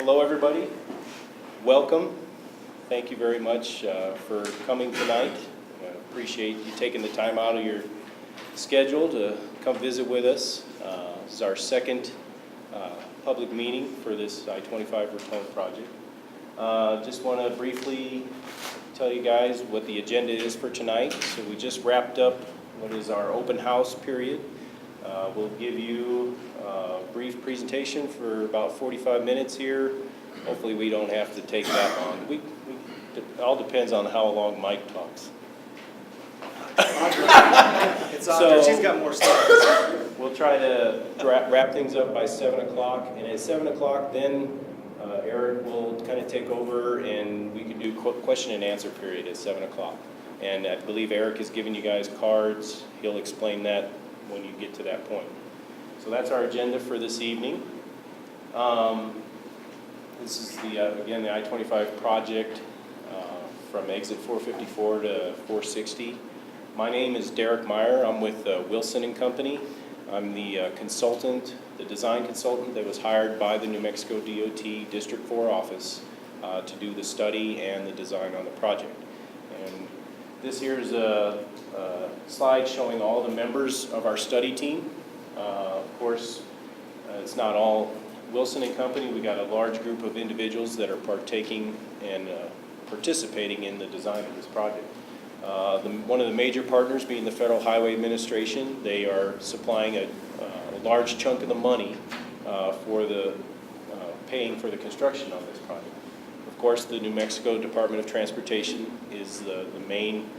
Hello, everybody. Welcome. Thank you very much for coming tonight. Appreciate you taking the time out of your schedule to come visit with us. This is our second public meeting for this I-25 Raton project. Just want to briefly tell you guys what the agenda is for tonight. So we just wrapped up what is our open house period. We'll give you a brief presentation for about 45 minutes here. Hopefully we don't have to take that long. It all depends on how long Mike talks. It's Audra. She's got more stuff. We'll try to wrap things up by 7 o'clock. And at 7 o'clock, then Eric will kind of take over and we can do question and answer period at 7 o'clock. And I believe Eric has given you guys cards. He'll explain that when you get to that point. So that's our agenda for this evening. This is again the I-25 project from exit 454 to 460. My name is Derek Meyer. I'm with Wilson & Company. I'm the consultant, the design consultant that was hired by the New Mexico DOT District 4 office to do the study and the design on the project. And this here is a slide showing all the members of our study team. Of course, it's not all Wilson & Company. We got a large group of individuals that are partaking and participating in the design of this project. One of the major partners being the Federal Highway Administration. They are supplying a large chunk of the money for the paying for the construction on this project. Of course, the New Mexico Department of Transportation is the main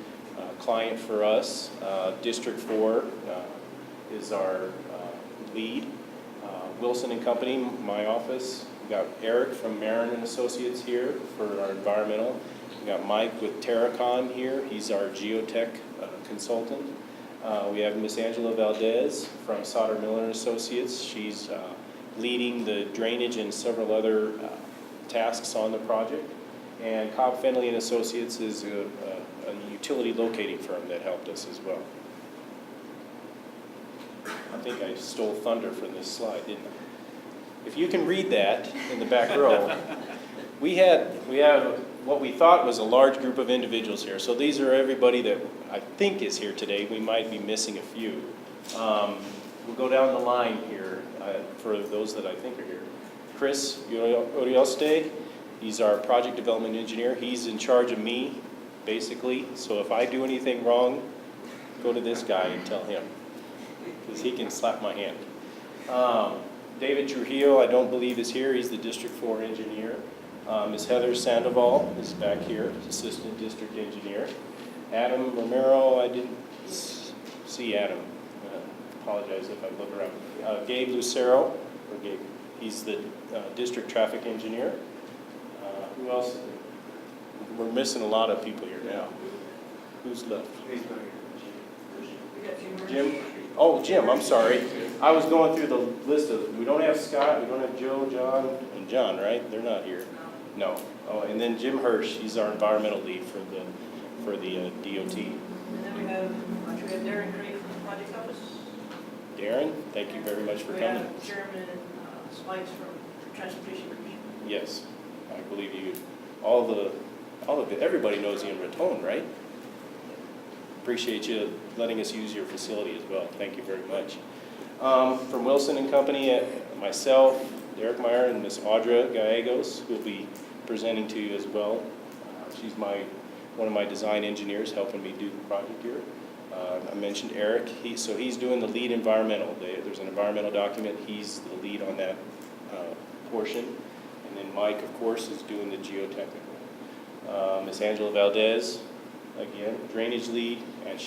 client for us. District 4 is our lead. Wilson & Company, my office. We got Eric from Marin and Associates here for our environmental. We got Mike with Terracon here. He's our geotech consultant. We have Miss Angela Valdez from Sauter Miller and Associates. She's leading the drainage and several other tasks on the project. And Cobb Fenley and Associates is a utility locating firm that helped us as well. I think I stole thunder from this slide, didn't I? If you can read that in the back row, we have what we thought was a large group of individuals here. So these are everybody that I think is here today. We might be missing a few. We'll go down the line here for those that I think are here. Chris Orioste, he's our project development engineer. He's in charge of me, basically. So if I do anything wrong, go to this guy and tell him, because he can slap my hand. David Trujillo, I don't believe is here. He's the District 4 engineer. Ms. Heather Sandoval is back here, Assistant District Engineer. Adam Romero, I didn't see Adam. Apologize if I look around. Gabe Lucero, or Gabe, he's the District Traffic Engineer. Who else? We're missing a lot of people here now. Who's left? Jim? Oh, Jim, I'm sorry. I was going through the list of, we don't have Scott, we don't have Joe, John, and John, right? They're not here. No. Oh, and then Jim Hirsch, he's our environmental lead for the DOT. And then we have Darren Craig from the project office. Darren, thank you very much for We coming. have Chairman Spikes from Transportation Commission. Yes, I believe you. Everybody knows you in Raton, right? Appreciate you letting us use your facility as well. Thank you very much. From Wilson & Company, myself, Derek Meyer, and Miss Audra Gallegos, who will be presenting to you as well. She's one of my design engineers helping me do the project here. I mentioned Eric. He's doing the lead environmental. There's an environmental document. He's the lead on that portion. And then Mike, of course, is doing the geotechnical. Miss Angela Valdez, again, drainage lead, and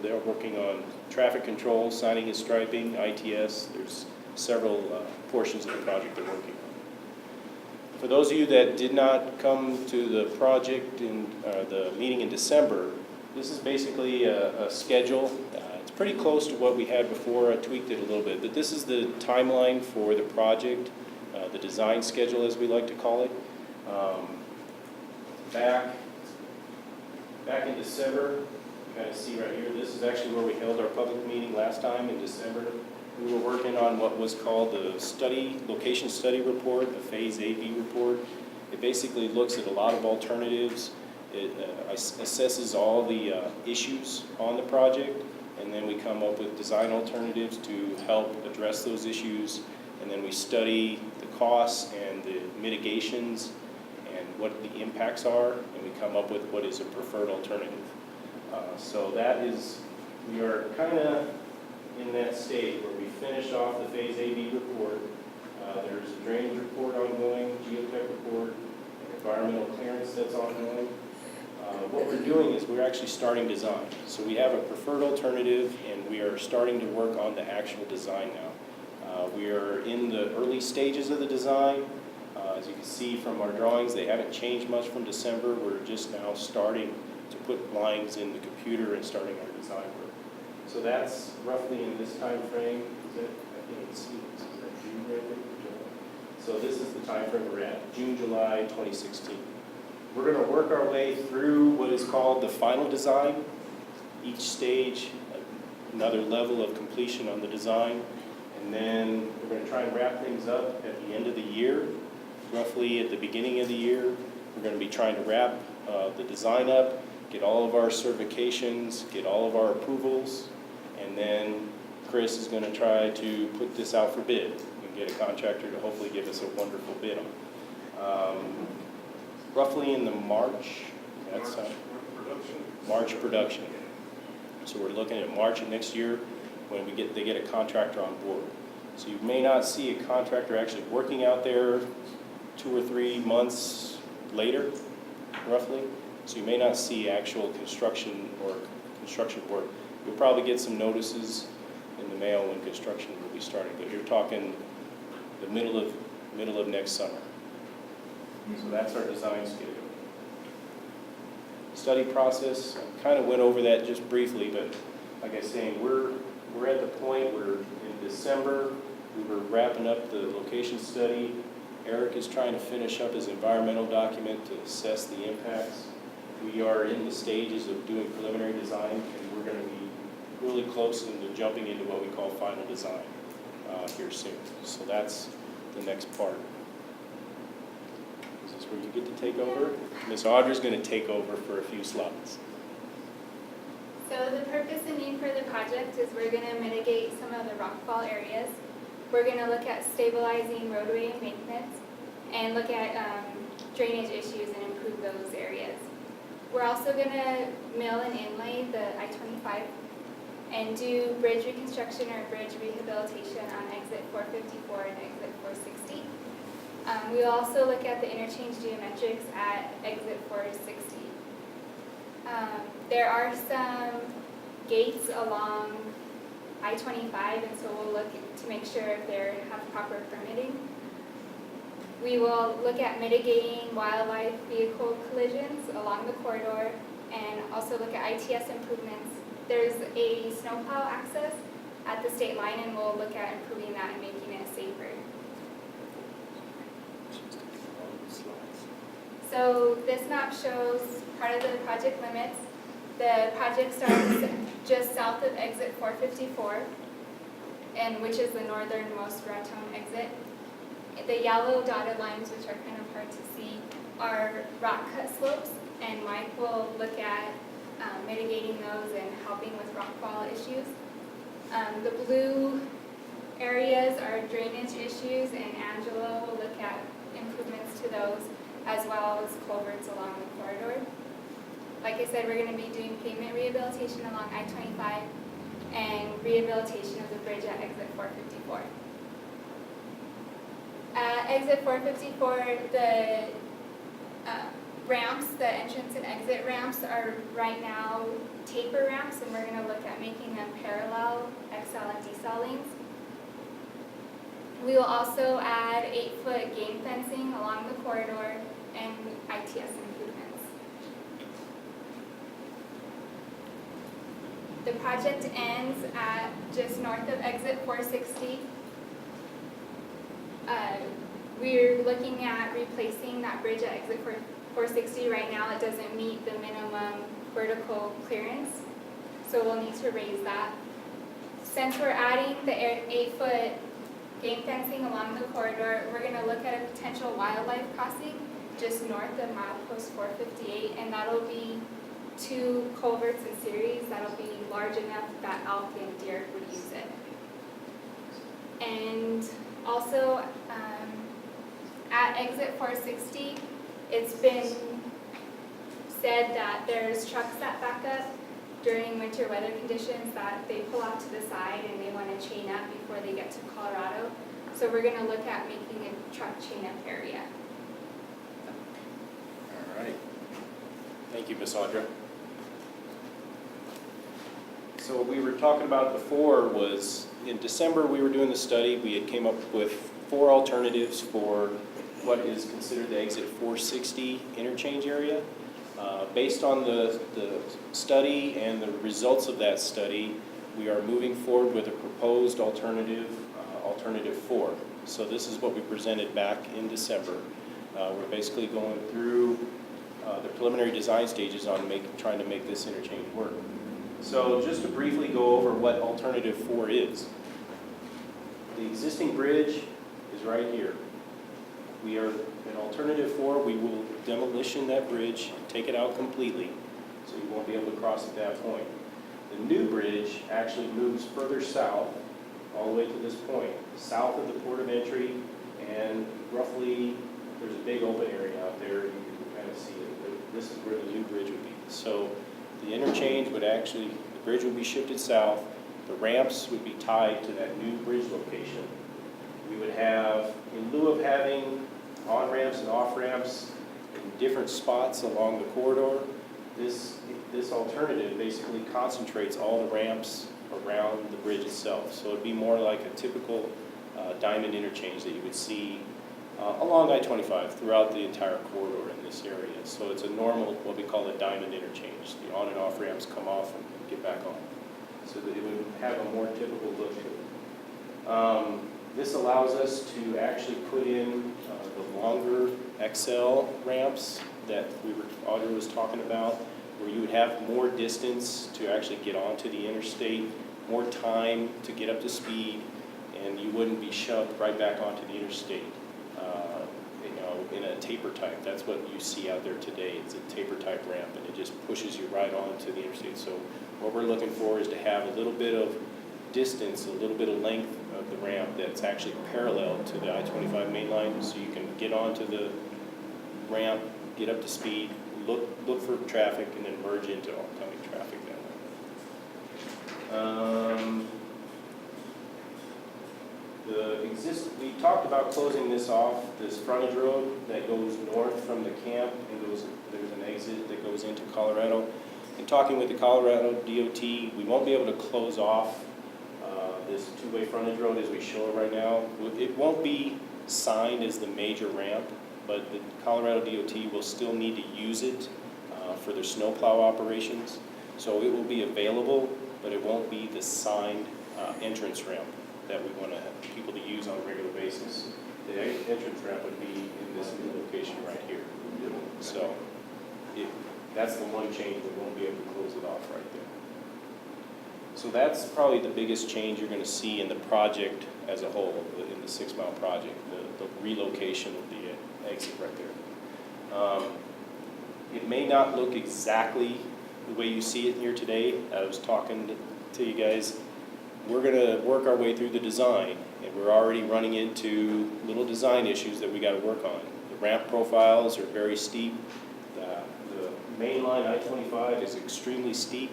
they're working on traffic control, signing and striping, ITS. There's several portions of the project they're working on. For those of you that did not come to the project in the meeting in December, this is basically a schedule. It's pretty close to what we had before. I tweaked it a little bit, but this is the timeline for the project, the design schedule as we like to call it. Back in December, you kind of see right here, this is actually where we held our public meeting last time in December. we were working on what was called the location study report, the Phase AB report. It basically looks at a lot of alternatives. It assesses all the issues on the project, and then we come up with design alternatives to help address those issues. And then we study the costs and the mitigations and what the impacts are, and we come up with what is a preferred alternative. So that is, we are kind of in that stage where we finished off the Phase AB report. There's a drainage report ongoing, geotech report, an environmental clearance that's ongoing. What we're doing is we're actually starting design. So we have a preferred alternative, and we are starting to work on the actual design now. We are in the early stages of the design. As you can see from our drawings, they haven't changed much from December. We're just now starting to put lines in the computer and starting our design work. So that's roughly in this time frame. Is it, I can't see this. Is that June right there? July? So this is the time frame we're at, June, July 2016. We're going to work our way through what is called the final design. Each stage, another level of completion on the design. And then we're going to try and wrap things up at the end of the year. Roughly at the beginning of the year, we're going to be trying to wrap the design up, get all of our certifications, get all of our approvals, and then Chris is going to try to put this out for bid and get a contractor to hopefully give us a wonderful bid on. Roughly in the March production. So we're looking at March of next year when they get a contractor on board. So you may not see a contractor actually working out there 2 or 3 months later, roughly. So you may not see actual construction work. You'll probably get some notices in the mail when construction will be starting, but you're talking the middle of next summer. So that's our design schedule. Study process, I kind of went over that just briefly, but like I was saying, we're at the point where in December, we were wrapping up the location study. Eric is trying to finish up his environmental document to assess the impacts. We are in the stages of doing preliminary design, and we're going to be really close into jumping into what we call final design here soon. So that's the next part. Is this where you get to take over? Ms. Audra's going to take over for a few slides. So the purpose and need for the project is we're going to mitigate some of the rockfall areas. We're going to look at stabilizing roadway embankments and look at drainage issues and improve those areas. We're also going to mill and inlay the I-25 and do bridge reconstruction or bridge rehabilitation on exit 454 and exit 460. We'll also look at the interchange geometrics at exit 460. There are some gates along I-25, and so we'll look to make sure if they have proper permitting. We will look at mitigating wildlife vehicle collisions along the corridor and also look at ITS improvements. There's a snowplow access at the state line, and we'll look at improving that and making it safer. So this map shows part of the project limits. The project starts just south of exit 454, and which is the northernmost Raton exit. The yellow dotted lines, which are kind of hard to see, are rock cut slopes, and Mike will look at mitigating those and helping with rockfall issues. The blue areas are drainage issues, and Angela will look at improvements to those, as well as culverts along the corridor. Like I said, we're going to be doing pavement rehabilitation along I-25 and rehabilitation of the bridge at exit 454. At exit 454, the ramps, the entrance and exit ramps are right now taper ramps, and we're going to look at making them parallel XL and decel lanes. We will also add 8-foot game fencing along the corridor and ITS improvements. The project ends at just north of exit 460. We're looking at replacing that bridge at exit 460. Right now it doesn't meet the minimum vertical clearance, so we'll need to raise that. since we're adding the 8-foot game fencing along the corridor, we're gonna look at a potential wildlife crossing just north of milepost 458, and that'll be 2 culverts in series that'll be large enough that elk and deer would use it. And also, at exit 460, it's been said that there's trucks that back up during winter weather conditions, that they pull off to the side and they want to chain up before they get to Colorado. So we're going to look at making a truck chain up area. All right. Thank you, Ms. Audra. So what we were talking about before was, in December we were doing the study, we had came up with 4 alternatives for what is considered the exit 460 interchange area. Based on the study and the results of that study, we are moving forward with a proposed alternative, alternative 4. So this is what we presented back in December. We're basically going through the preliminary design stages on trying to make this interchange work. So just to briefly go over what alternative 4 is. The existing bridge is right here. We are, in alternative 4, we will demolition that bridge, take it out completely, so you won't be able to cross at that point. The new bridge actually moves further south, all the way to this point, south of the port of entry, and roughly, there's a big open area out there, you can kind of see it. This is where the new bridge would be. So the interchange would actually, the bridge would be shifted south, the ramps would be tied to that new bridge location. We would have, in lieu of having on-ramps and off-ramps in different spots along the corridor, this alternative basically concentrates all the ramps around the bridge itself. So it'd be more like a typical diamond interchange that you would see along I-25 throughout the entire corridor in this area. So it's a normal, what we call a diamond interchange. The on and off ramps come off and get back on. So that it would have a more typical look to it. This allows us to actually put in the longer XL ramps that Audra was talking about, where you would have more distance to actually get onto the interstate, more time to get up to speed, and you wouldn't be shoved right back onto the interstate. In a taper type, that's what you see out there today. It's a taper type ramp, and it just pushes you right onto the interstate. So what we're looking for is to have a little bit of distance, a little bit of length of the ramp that's actually parallel to the I-25 main line, so you can get onto the ramp, get up to speed, look for traffic, and then merge into oncoming traffic that way. We talked about closing this off, this frontage road that goes north from the camp and there's an exit that goes into Colorado. In talking with the Colorado DOT, we won't be able to close off this 2-way frontage road as we show it right now. It won't be signed as the major ramp, but the Colorado DOT will still need to use it for their snowplow operations. So it will be available, but it won't be the signed entrance ramp that we want to have people to use on a regular basis. The entrance ramp would be in this new location right here. So that's the one change. We won't be able to close it off right there. So that's probably the biggest change you're going to see in the project as a whole, in the 6 Mile project, the relocation of the exit right there. It may not look exactly the way you see it here today. I was talking to you guys. We're going to work our way through the design, and we're already running into little design issues that we got to work on. The ramp profiles are very steep. The main line I-25 is extremely steep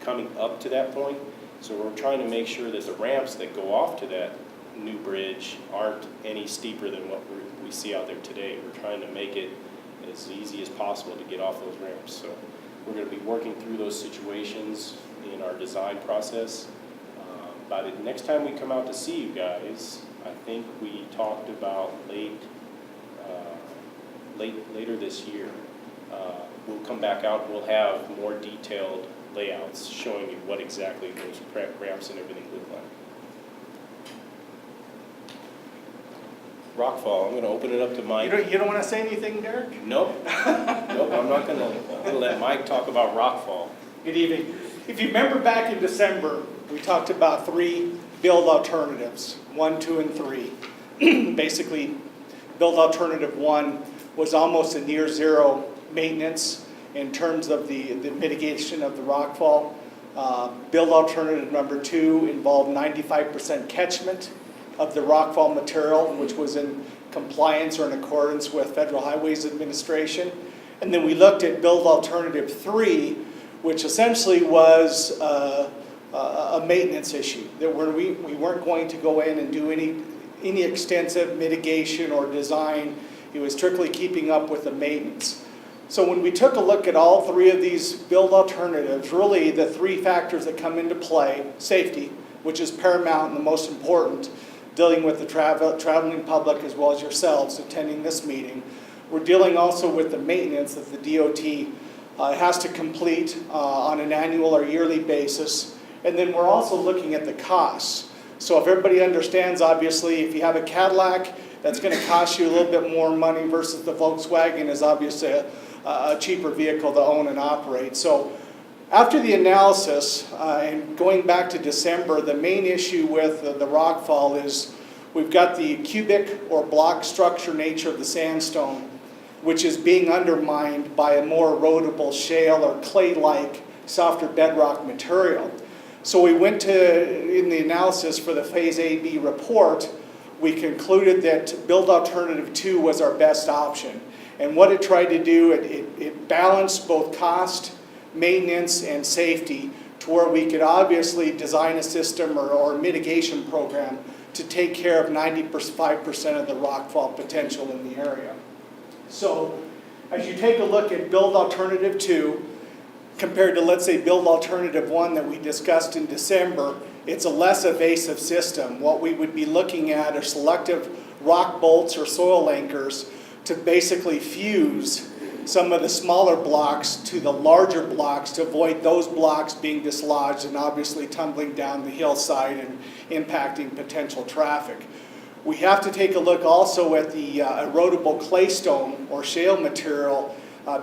coming up to that point. So we're trying to make sure that the ramps that go off to that new bridge aren't any steeper than what we see out there today. We're trying to make it as easy as possible to get off those ramps. So we're going to be working through those situations in our design process. By the next time we come out to see you guys, I think we talked about later this year. We'll come back out and we'll have more detailed layouts showing you what exactly those ramps and everything look like. Rockfall, I'm going to open it up to Mike. You don't want to say anything, Derek? Nope. Nope, I'm not going to let Mike talk about Rockfall. Good evening. If you remember back in December, we talked about 3 build alternatives, 1, 2, and 3. Basically, build alternative 1 was almost a near zero maintenance in terms of the mitigation of the rockfall. Build alternative number 2 involved 95% catchment of the rockfall material, which was in compliance or in accordance with Federal Highways Administration. And then we looked at build alternative 3, which essentially was a maintenance issue, that we weren't going to go in and do any extensive mitigation or design. It was strictly keeping up with the maintenance. So when we took a look at all 3 of these build alternatives, really the 3 factors that come into play: safety, which is paramount and the most important, dealing with the traveling public as well as yourselves attending this meeting. We're dealing also with the maintenance that the DOT has to complete on an annual or yearly basis. And then we're also looking at the costs. So if everybody understands, obviously, if you have a Cadillac, that's going to cost you a little bit more money versus the Volkswagen is obviously a cheaper vehicle to own and operate. So after the analysis, and going back to December, the main issue with the rockfall is we've got the cubic or block structure nature of the sandstone, which is being undermined by a more erodible shale or clay-like softer bedrock material. So we went to, in the analysis for the Phase A-B report, we concluded that build alternative 2 was our best option. And what it tried to do, it balanced both cost, maintenance, and safety to where we could obviously design a system or mitigation program to take care of 95% of the rockfall potential in the area. So as you take a look at build alternative 2, compared to, let's say, build alternative 1 that we discussed in December, it's a less evasive system. What we would be looking at are selective rock bolts or soil anchors to basically fuse some of the smaller blocks to the larger blocks to avoid those blocks being dislodged and obviously tumbling down the hillside and impacting potential traffic. We have to take a look also at the erodible claystone or shale material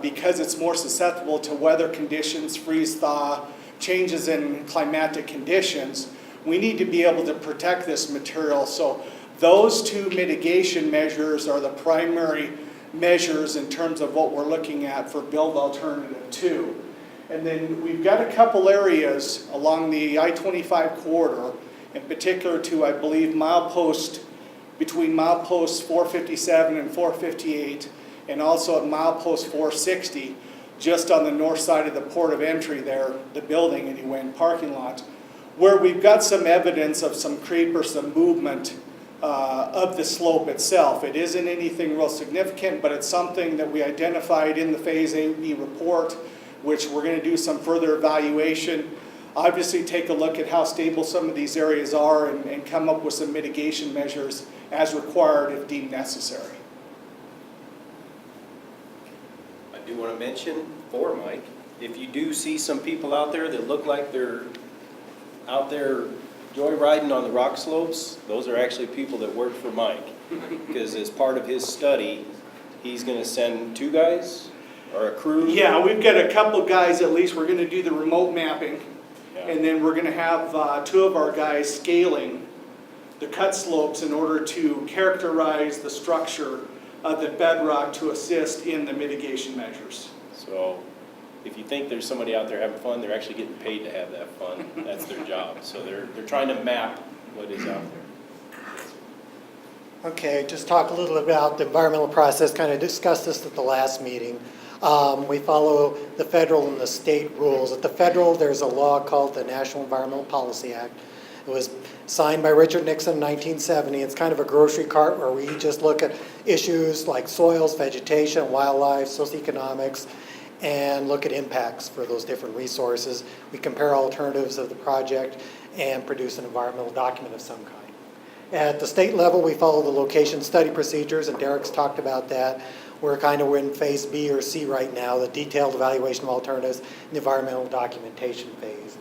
because it's more susceptible to weather conditions, freeze-thaw, changes in climatic conditions. We need to be able to protect this material. So those 2 mitigation measures are the primary measures in terms of what we're looking at for build alternative 2. And then we've got a couple areas along the I-25 corridor, in particular to, I believe, between mileposts 457 and 458, and also at milepost 460, just on the north side of the port of entry there, the building anyway, and parking lot, where we've got some evidence of some creep or some movement of the slope itself. It isn't anything real significant, but it's something that we identified in the Phase A-B report, which we're going to do some further evaluation. Obviously take a look at how stable some of these areas are and come up with some mitigation measures as required if deemed necessary. I do want to mention for Mike, if you do see some people out there that look like they're out there joyriding on the rock slopes, those are actually people that work for Mike. Because as part of his study, he's going to send 2 guys or a crew. Yeah, we've got a couple guys at least. We're going to do the remote mapping. Yeah. And then we're going to have 2 of our guys scaling the cut slopes in order to characterize the structure of the bedrock to assist in the mitigation measures. So if you think there's somebody out there having fun, they're actually getting paid to have that fun. That's their job. So they're trying to map what is out there. Okay, just talk a little about the environmental process, kind of discussed this at the last meeting. We follow the federal and the state rules. At the federal, there's a law called the National Environmental Policy Act. It was signed by Richard Nixon in 1970. It's kind of a grocery cart where we just look at issues like soils, vegetation, wildlife, socioeconomics, and look at impacts for those different resources. We compare alternatives of the project and produce an environmental document of some kind. At the state level, we follow the location study procedures, and Derek's talked about that. We're in Phase B or C right now, the detailed evaluation of alternatives and the environmental documentation phase.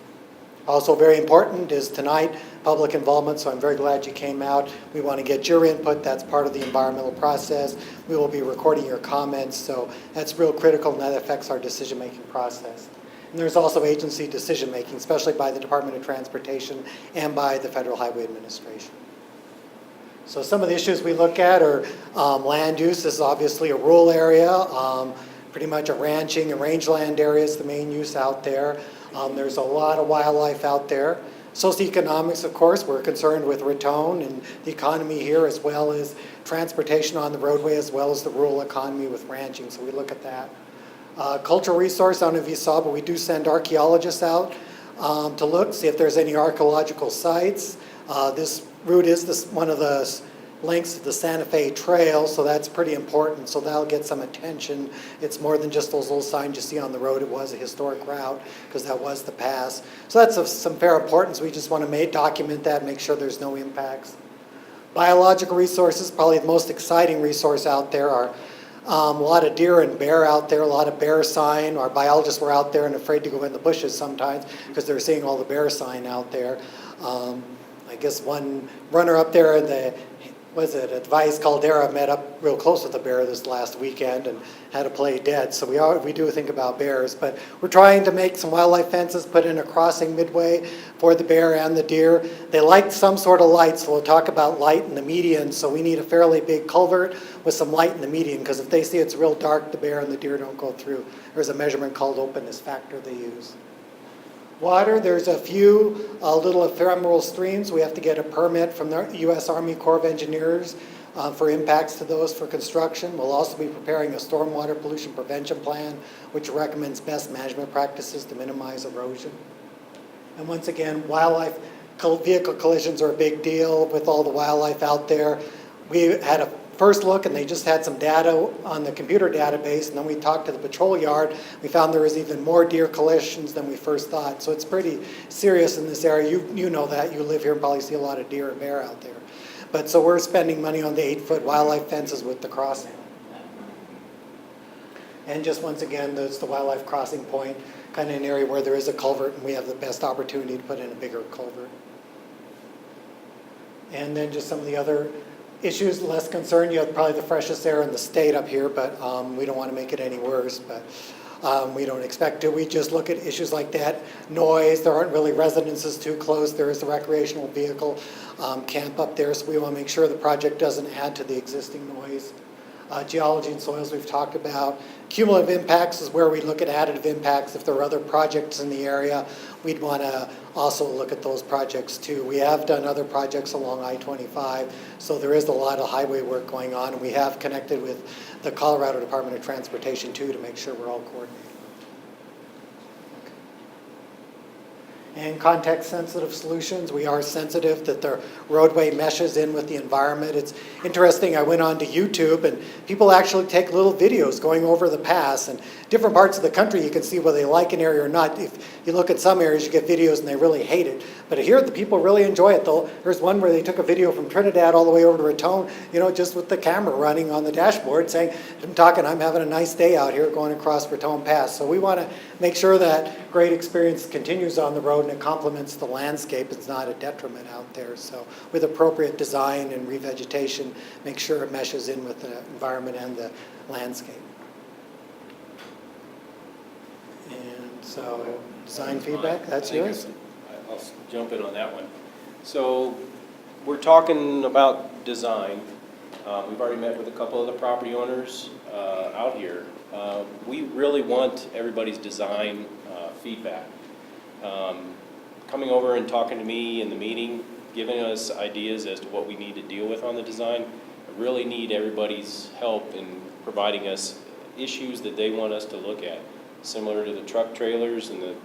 Also very important is tonight, public involvement, so I'm very glad you came out. We want to get your input. That's part of the environmental process. We will be recording your comments, so that's real critical, and that affects our decision-making process. And there's also agency decision-making, especially by the Department of Transportation and by the Federal Highway Administration. So some of the issues we look at are land use. This is obviously a rural area. Pretty much a ranching and rangeland area is the main use out there. There's a lot of wildlife out there. Socioeconomics, of course, we're concerned with Raton and the economy here, as well as transportation on the roadway, as well as the rural economy with ranching, so we look at that. Cultural resource, I don't know if you saw, but we do send archaeologists out to look, see if there's any archaeological sites. This route is one of the links to the Santa Fe Trail, so that's pretty important, so that'll get some attention. It's more than just those little signs you see on the road. It was a historic route, because that was the pass. So that's of some fair importance. We just want to document that, make sure there's no impacts. Biological resources, probably the most exciting resource out there are a lot of deer and bear out there, a lot of bear sign. Our biologists were out there and afraid to go in the bushes sometimes because they're seeing all the bear sign out there. I guess one runner up there in the Advice Caldera met up real close with a bear this last weekend and had to play dead. So we do think about bears, but we're trying to make some wildlife fences, put in a crossing midway for the bear and the deer. They like some sort of light, so we'll talk about light in the median. So we need a fairly big culvert with some light in the median, because if they see it's real dark, the bear and the deer don't go through. There's a measurement called openness factor they use. Water, there's a few little ephemeral streams. We have to get a permit from the U.S. Army Corps of Engineers for impacts to those for construction. We'll also be preparing a stormwater pollution prevention plan, which recommends best management practices to minimize erosion. And once again, wildlife vehicle collisions are a big deal with all the wildlife out there. We had a first look, and they just had some data on the computer database, and then we talked to the patrol yard. We found there was even more deer collisions than we first thought. So it's pretty serious in this area. You know that. You live here and probably see a lot of deer and bear out there. But so we're spending money on the 8-foot wildlife fences with the crossing. And just once again, there's the wildlife crossing point, kind of an area where there is a culvert, and we have the best opportunity to put in a bigger culvert. And then just some of the other issues, less concern. You have probably the freshest air in the state up here, but we don't want to make it any worse, but we don't expect to. We just look at issues like that. Noise, there aren't really residences too close. There is a recreational vehicle camp up there, so we want to make sure the project doesn't add to the existing noise. Geology and soils we've talked about. Cumulative impacts is where we look at additive impacts. If there are other projects in the area, we'd want to also look at those projects too. We have done other projects along I-25, so there is a lot of highway work going on, and we have connected with the Colorado Department of Transportation too to make sure we're all coordinated. And context-sensitive solutions, we are sensitive that the roadway meshes in with the environment. It's interesting, I went on to YouTube, and people actually take little videos going over the pass, and different parts of the country you can see whether they like an area or not. If you look at some areas, you get videos and they really hate it. But here, the people really enjoy it, though. There's one where they took a video from Trinidad all the way over to Raton, just with the camera running on the dashboard saying, I'm having a nice day out here going across Raton Pass. So we want to make sure that great experience continues on the road and it complements the landscape. It's not a detriment out there. So with appropriate design and revegetation, make sure it meshes in with the environment and the landscape. And so design feedback, that's yours? I'll jump in on that one. So we're talking about design. We've already met with a couple of the property owners out here. We really want everybody's design feedback. Coming over and talking to me in the meeting, giving us ideas as to what we need to deal with on the design. I really need everybody's help in providing us issues that they want us to look at, similar to the truck trailers and the,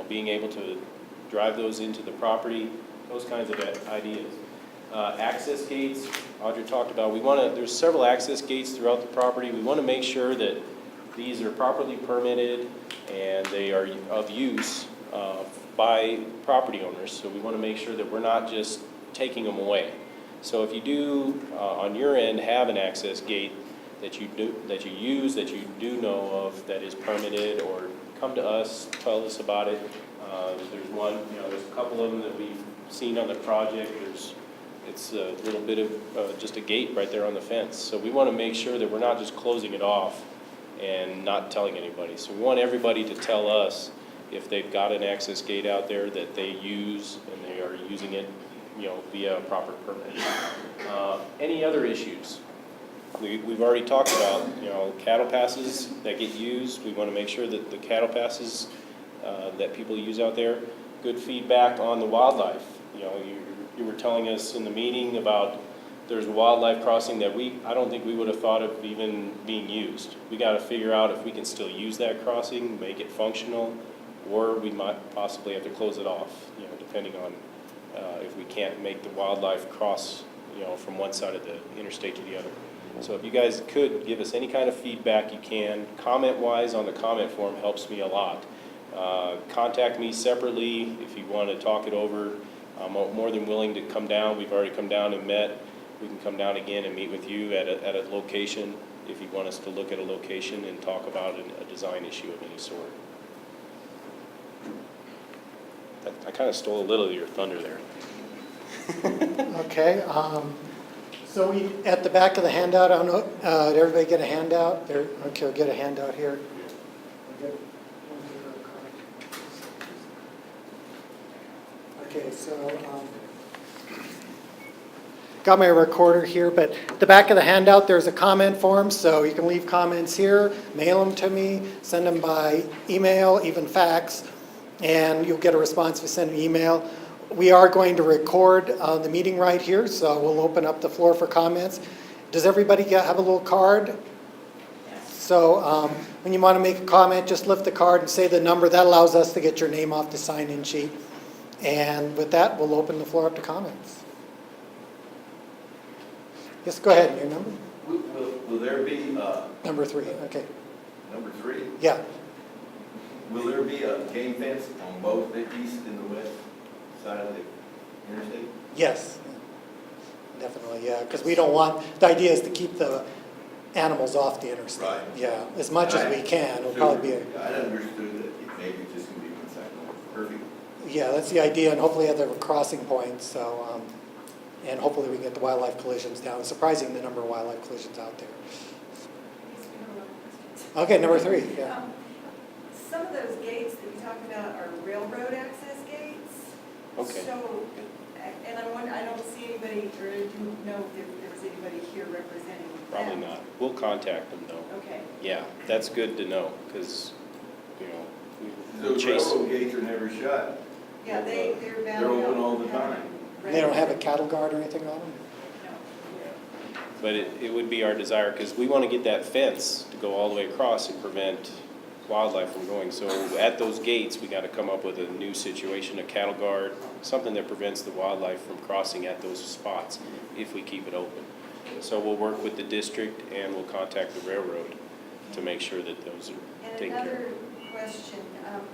being able to drive those into the property, those kinds of ideas. Access gates, Audrey talked about. There's several access gates throughout the property. We want to make sure that these are properly permitted and they are of use by property owners. So we want to make sure that we're not just taking them away. So if you do, on your end, have an access gate that you do know of that is permitted, or come to us, tell us about it. There's one, there's a couple of them that we've seen on the project. It's a little bit of just a gate right there on the fence. So we want to make sure that we're not just closing it off and not telling anybody. So we want everybody to tell us if they've got an access gate out there that they use and they are using it, via a proper permit. Any other issues? We've already talked about, cattle passes that get used. We want to make sure that the cattle passes that people use out there, good feedback on the wildlife. You were telling us in the meeting about there's a wildlife crossing that I don't think we would have thought of even being used. We got to figure out if we can still use that crossing, make it functional, or we might possibly have to close it off, depending on if we can't make the wildlife cross, from one side of the interstate to the other. So if you guys could give us any kind of feedback you can, comment-wise on the comment form helps me a lot. Contact me separately if you want to talk it over. I'm more than willing to come down. We've already come down and met. We can come down again and meet with you at a location if you want us to look at a location and talk about a design issue of any sort. I kind of stole a little of your thunder there. Okay, so at the back of the handout, I don't know, did everybody get a handout? There, okay, we'll get a handout here. Okay, so, got my recorder here, but at the back of the handout, there's a comment form, so you can leave comments here, mail them to me, send them by email, even fax, and you'll get a response if you send an email. We are going to record the meeting right here, so we'll open up the floor for comments. Does everybody have a little card? So when you want to make a comment, just lift the card and say the number. That allows us to get your name off the sign-in sheet. And with that, we'll open the floor up to comments. Yes, go ahead, your number? Will there be, Number 3, okay. number 3, Yeah, will there be a game fence on both the east and the west side of the interstate? yes. Definitely, yeah, because we don't want, the idea is to keep the animals off the interstate. Right. Yeah, as much as we can. It'll probably be, I understood that it maybe just gonna be one side. Perfect. yeah, that's the idea, and hopefully at the crossing points, so, and hopefully we can get the wildlife collisions down. It's surprising the number of wildlife collisions out there. Okay, number 3, yeah. Some of those gates that you talked about are railroad access gates. Okay. So, and I don't see anybody, or I didn't know if there was anybody here representing them. Probably not. We'll contact them though. Okay. Yeah, that's good to know, because, we Those chase. railroad gates are never shut. Yeah, they're bound. They're open all the to have time. They don't have a cattle guard or anything on them? No. Yeah. But it would be our desire, because we want to get that fence to go all the way across and prevent wildlife from going. So at those gates, we got to come up with a new situation, a cattle guard, something that prevents the wildlife from crossing at those spots if we keep it open. So we'll work with the district and we'll contact the railroad to make sure that those are And taken care another of. question,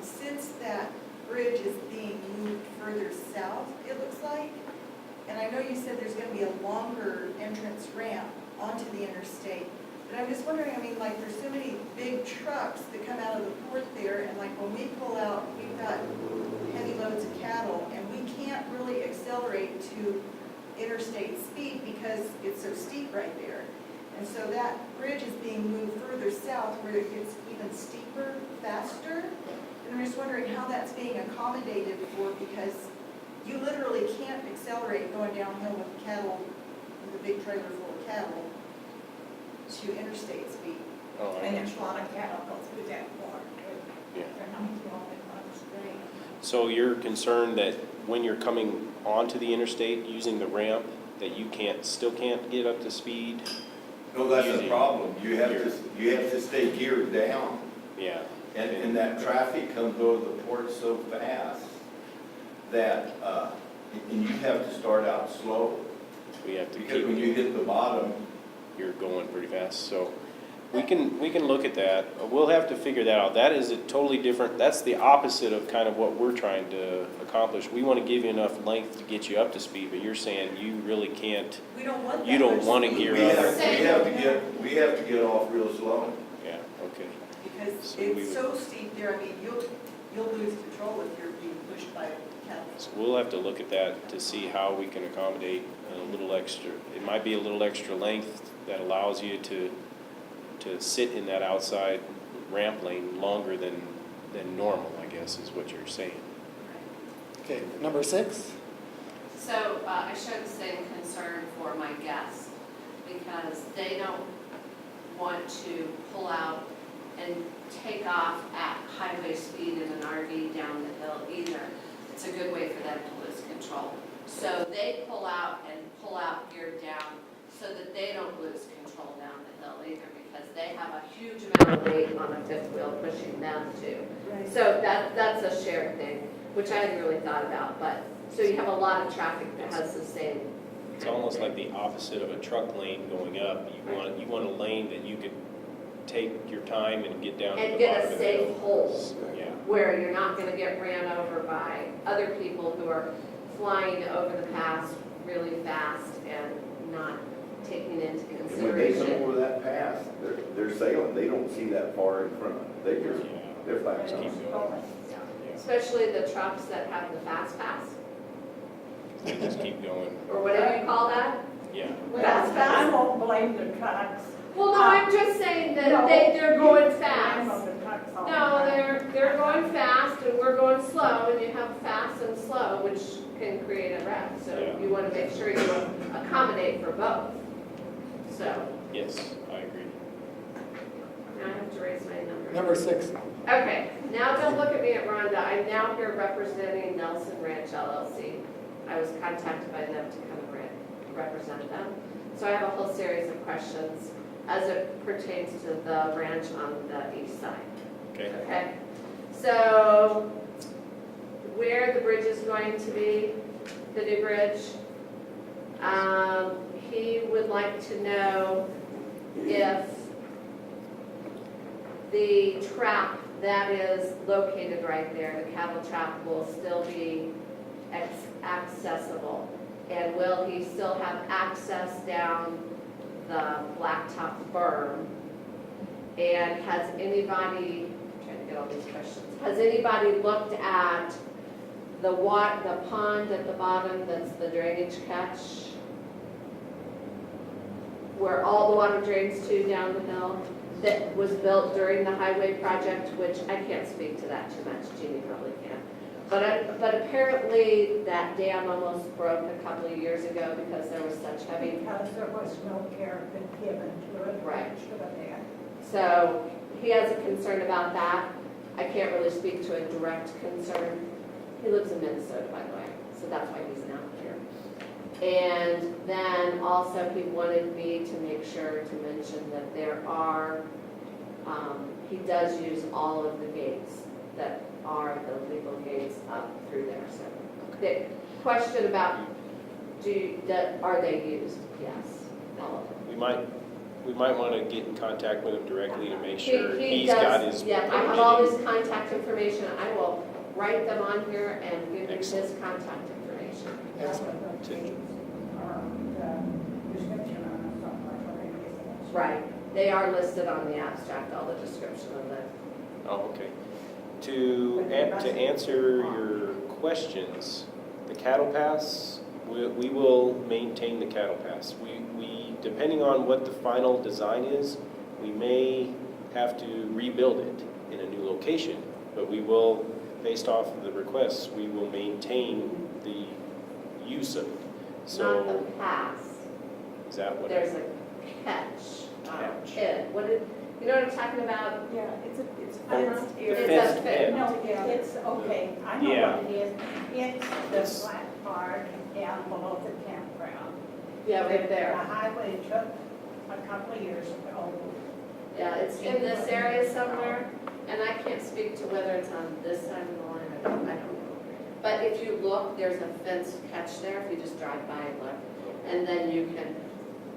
since that bridge is being moved further south, it looks like, and I know you said there's gonna be a longer entrance ramp onto the interstate, but I'm just wondering, like, there's so many big trucks that come out of the port there, and like, when we pull out, we've got heavy loads of cattle, and we can't really accelerate to interstate speed because it's so steep right there. And so that bridge is being moved further south where it gets even steeper, faster. And I'm just wondering how that's being accommodated for, because you literally can't accelerate going downhill with cattle, with a big trailer full of cattle, to interstate speed. Oh, I And got there's you. a lot of cattle go through that water. Yeah. They're not going on the street. So you're concerned that when you're coming onto the interstate using the ramp, that you still can't get up to speed? No, that's the Using problem. You have gear. to stay geared down. Yeah. And that traffic comes over the port so fast that, and you have to start out slow. We have to Because when you hit the bottom, you're going pretty fast, so we can look at that. We'll have to figure that out. That is a totally different, that's the opposite of kind of what we're trying to accomplish. We want to give you enough length to get you up to speed, but you're saying you really can't, We don't want that. you don't much want to speed. gear we up. have to get off real slow. Yeah, okay. Because So we it's would- so steep there, you'll lose control if you're being pushed by cattle. So we'll have to look at that to see how we can accommodate a little extra. It might be a little extra length that allows you to sit in that outside ramp lane longer than than normal, I guess, is what you're saying. Okay, number 6? So I share the same concern for my guests because they don't want to pull out and take off at highway speed in an RV down the hill either. It's a good way for them to lose control. So they pull out geared down so that they don't lose control down the hill either because they have a huge amount of weight on a fifth wheel pushing them too. So that's a shared thing, which I hadn't really thought about, but, so you have a lot of traffic that has the same. It's almost like the opposite of a truck lane going up. You want a lane that you could take your time and get down to the And bottom get a of the safe hill. hold Yeah, where you're not gonna get ran over by other people who are flying over the pass really fast and not taking into And when they come consideration. over that pass, they're sailing, they don't see that far in front. They just, yeah. they're fast. Just keep going. Yeah. Especially the trucks that have the fast pass, They just keep going. or whatever you call that. Yeah. Fast pass. I won't blame the trucks. Well, no, I'm just saying that No, they're going Blame fast. on the trucks all the No, time. they're going fast and we're going slow, and you have fast and slow, which can create a wreck. So Yeah. you want to make sure you accommodate for both. So, Yes, I agree. now I have to raise my number. Number 6. Okay, now don't look at me at Rhonda. I'm now here representing Nelson Ranch LLC. I was contacted by them to come and represent them. So I have a whole series of questions as it pertains to the ranch on the east side. Okay. Okay, so where the bridge is going to be, the new bridge, he would like to know if the trap that is located right there, the cattle trap, will still be accessible. And will he still have access down the blacktop berm? And has anybody, I'm trying to get all these questions, has anybody looked at the pond at the bottom that's the drainage catch? Where all the water drains to down the hill, that was built during the highway project, which I can't speak to that too much, Jeannie probably can. But apparently that dam almost broke a couple of years ago because there was such heavy. Because there was no care been given to it. Right. It should have been. So he has a concern about that. I can't really speak to a direct concern. He lives in Minnesota, by the way, so that's why he's not here. And then also he wanted me to make sure to mention that there are, he does use all of the gates that are the legal gates up through there. So the question about, are they used? Yes, all of them. We might want to get in contact with him directly to make sure He he's got does, his. yeah, I have all his contact information. I will write them on here and give him his Excellent. contact information. Excellent. Or the description on the software. Right, they are listed on the abstract, all the description of the. Oh, okay. To answer your questions, the cattle pass, we will maintain the cattle pass. We, depending on what the final design is, we may have to rebuild it in a new location, but we will, based off of the requests, we will maintain the use of it. Not So, the pass, is that what? there's a catch. Catch. Pit, you know what I'm talking about? Yeah, it's fenced It's area. a pit. No, it's, okay, I know Yeah. what it is. It's It's- the flat part down below the campground. Yeah, right The there. highway took a couple of years ago. Yeah, it's in this area somewhere, and I can't speak to whether it's on this side of the line, I don't know. But if you look, there's a fenced catch there, if you just drive by and look, and then you can,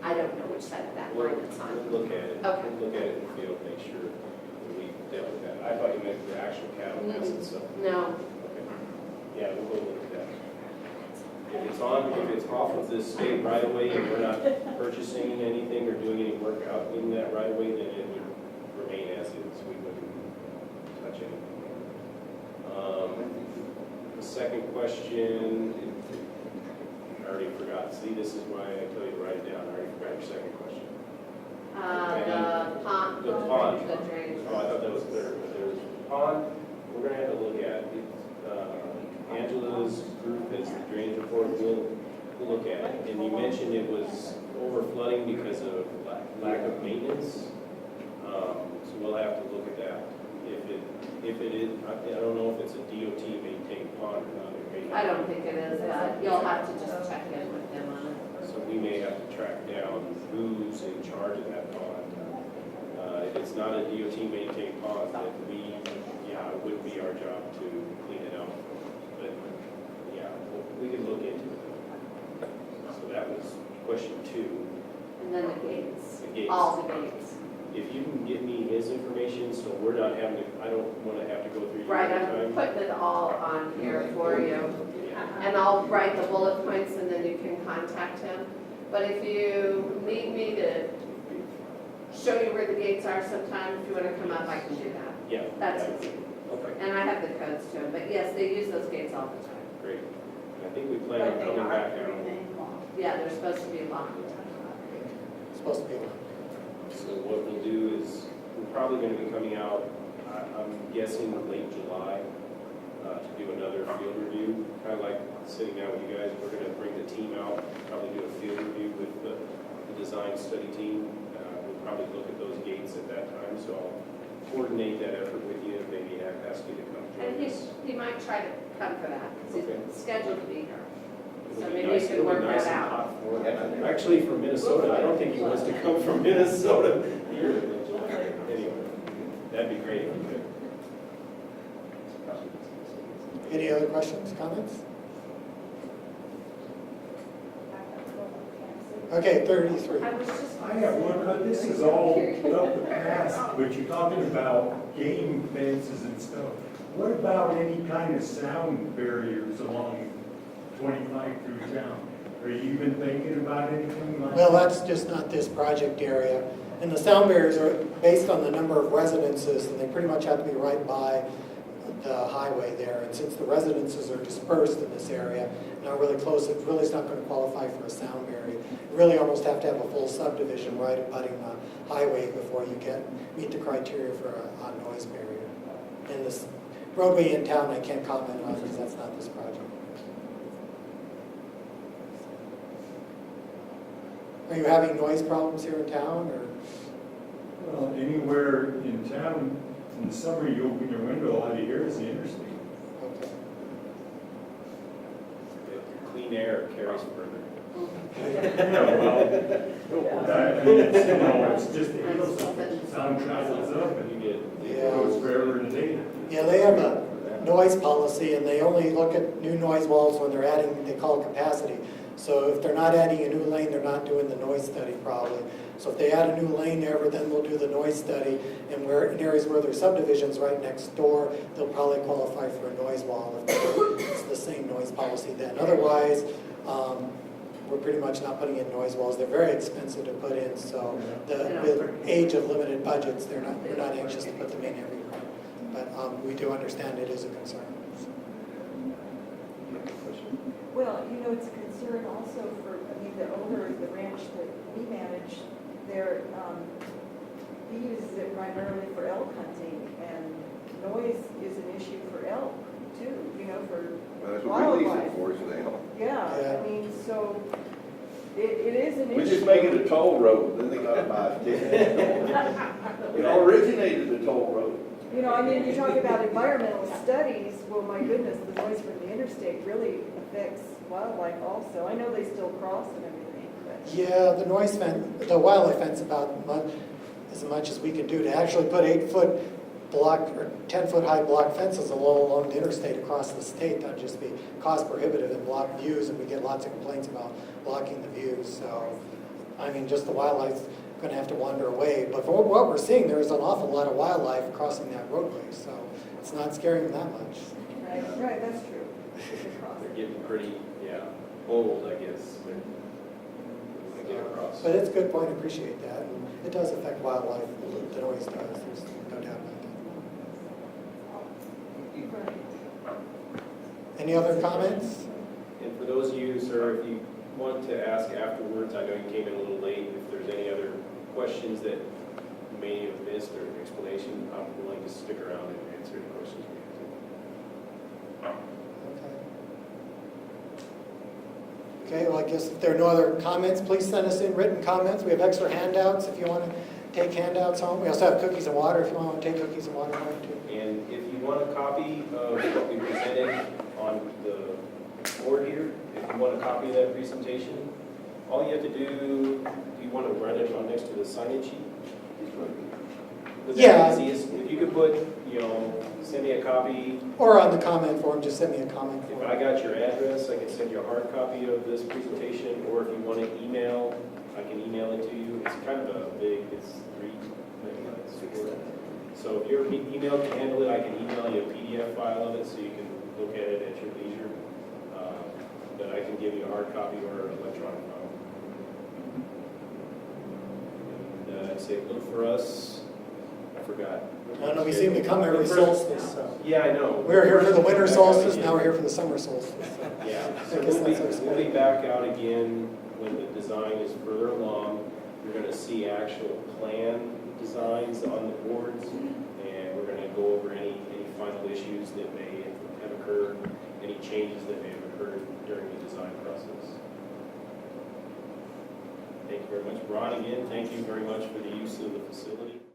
I don't know which side of that We'll line it's on. look at it. Okay. We'll look at it in the field, make sure that we dealt with that. I thought you meant the actual cattle pass itself. No, Okay. Yeah, we'll go look at that. If it's off of this state right away and we're not purchasing anything or doing any work out in that right away, then it would remain as is. We wouldn't touch anything there. The second question, I already forgot. See, this is why I tell you to write it down. I already forgot your second question. the pond. The pond. The drainage. Oh, I thought that was third, but there was pond. we're gonna have to look at it. Angela's group is the drainage report, we'll look at it. And you mentioned it was over flooding because of lack of maintenance. So we'll have to look at that. If it is, I don't know if it's a DOT maintained pond or not. It may not. I don't think it is, but you'll have to just check in with them on it. So we may have to track down who's in charge of that pond. If it's not a DOT maintained pond, then it would be our job to clean it out. But, yeah, we could look into it. So that was question 2. And then the gates, The gates. all the gates. If you can get me his information, so we're not having to, I don't want to have to go through you Right, every I'm time. putting it all on here for you. Yeah. And I'll write the bullet points and then you can contact him. But if you need me to show you where the gates are sometime, if you want to come up, I can do that. Yeah. That's yeah. easy. Okay, And I have the codes to them, but yes, they use those gates all the time. great. And I think we plan But on they coming are back out. remain locked. Yeah, they're supposed to be locked. It's supposed to be. So what we'll do is, we're probably going to be coming out, I'm guessing late July, to do another field review. Kind of like sitting down with you guys, we're going to bring the team out, probably do a field review with the design study team. We'll probably look at those gates at that time, so I'll coordinate that effort with you, and maybe ask you to come And join us. he might try to come for that, because Okay. he's scheduled to be here. It'll So be maybe nice- you could it'll be work nice that and out. hot for him. Actually, from Minnesota, I don't think he wants to come from Minnesota here. Anyway, that'd be great if you could. Any other questions, comments? Okay, 33. I was just. I have one, this is all about the past, but you're talking about game fences and stuff. What about any kind of sound barriers along 25 through town? Are you even thinking about anything like Well, that? that's just not this project area. And the sound barriers are based on the number of residences, and they pretty much have to be right by the highway there. And since the residences are dispersed in this area, not really close, it really is not going to qualify for a sound barrier. You really almost have to have a full subdivision right abutting the highway before you meet the criteria for a noise barrier. And this roadway in town, I can't comment on because that's not this project. Are you having noise problems here in town, or? Well, anywhere in town, in the summer, you open your window, all you hear is the interstate. Okay. Clean air carries further. Yeah, well, I mean, it's just, sound travels up and You it get, goes forever and a day. Yeah, they have a noise policy, and they only look at new noise walls when they're adding, they call it capacity. So if they're not adding a new lane, they're not doing the noise study probably. So if they add a new lane there, then we'll do the noise study. And where, in areas where there's subdivisions right next door, they'll probably qualify for a noise wall if it's the same noise policy then. Otherwise, we're pretty much not putting in noise walls. They're very expensive to put in, so with age of limited budgets, we're not anxious to put them in everywhere. But we do understand it is a concern. Well, you know, it's a concern also for, I mean, the owner of the ranch that we manage, he uses it primarily for elk hunting, and noise is an issue for elk too, you know, for Well, that's what we lease wildlife. it for, so they don't. Yeah, Yeah. I mean, so it is an issue. We just make it a toll road, then they gotta buy a ticket. It originated the toll road. You know, I mean, you talk about environmental studies, well, my goodness, the noise from the interstate really affects wildlife also. I know they still cross and everything, but. Yeah, the noise fence, the wildlife fence about as much as we can do to actually put 8-foot block or 10-foot high block fences along the interstate across the state. That'd just be cost prohibitive and block views, and we get lots of complaints about blocking the views. So, I mean, just the wildlife's going to have to wander away. But for what we're seeing, there's an awful lot of wildlife crossing that roadway, so it's not scaring them that much. Right, that's true. They cross. they're getting pretty, bold, I guess, when they get across. But it's a good point, appreciate that. And it does affect wildlife, the noise does, there's no doubt about that. Any other comments? And for those of you, sir, if you want to ask afterwards, I know you came in a little late, if there's any other questions that you may have missed or explanation, I'm willing to stick around and answer any questions we have. Okay, well, I guess if there are no other comments, please send us in written comments. We have extra handouts if you want to take handouts home. We also have cookies and water if you want to take cookies and water home too. And if you want a copy of what we presented on the board here, if you want a copy of that presentation, all you have to do you want to write it on next to the sign-in sheet? Would that be Yeah. easiest? If you could put, send me a copy. Or on the comment form, just send me a comment If form. I got your address, I can send you a hard copy of this presentation, or if you want to email, I can email it to you. It's kind of a big, it's 3 megabytes. So if your email can handle it, I can email you a PDF file of it so you can look at it at your leisure. But I can give you a hard copy or an electronic file. And I'd say look for us, I forgot. I don't know, we seem to come every solstice, so. Yeah, I know. We were here for the winter solstice, now we're here for the summer solstice. Yeah, so I guess we'll be, that's our we'll be back out again when the design is further along. You're gonna see actual plan designs on the boards, and we're gonna go over any final issues that may have occurred, any changes that may have occurred during the design process. Thank you very much. Ron, again, thank you very much for the use of the facility.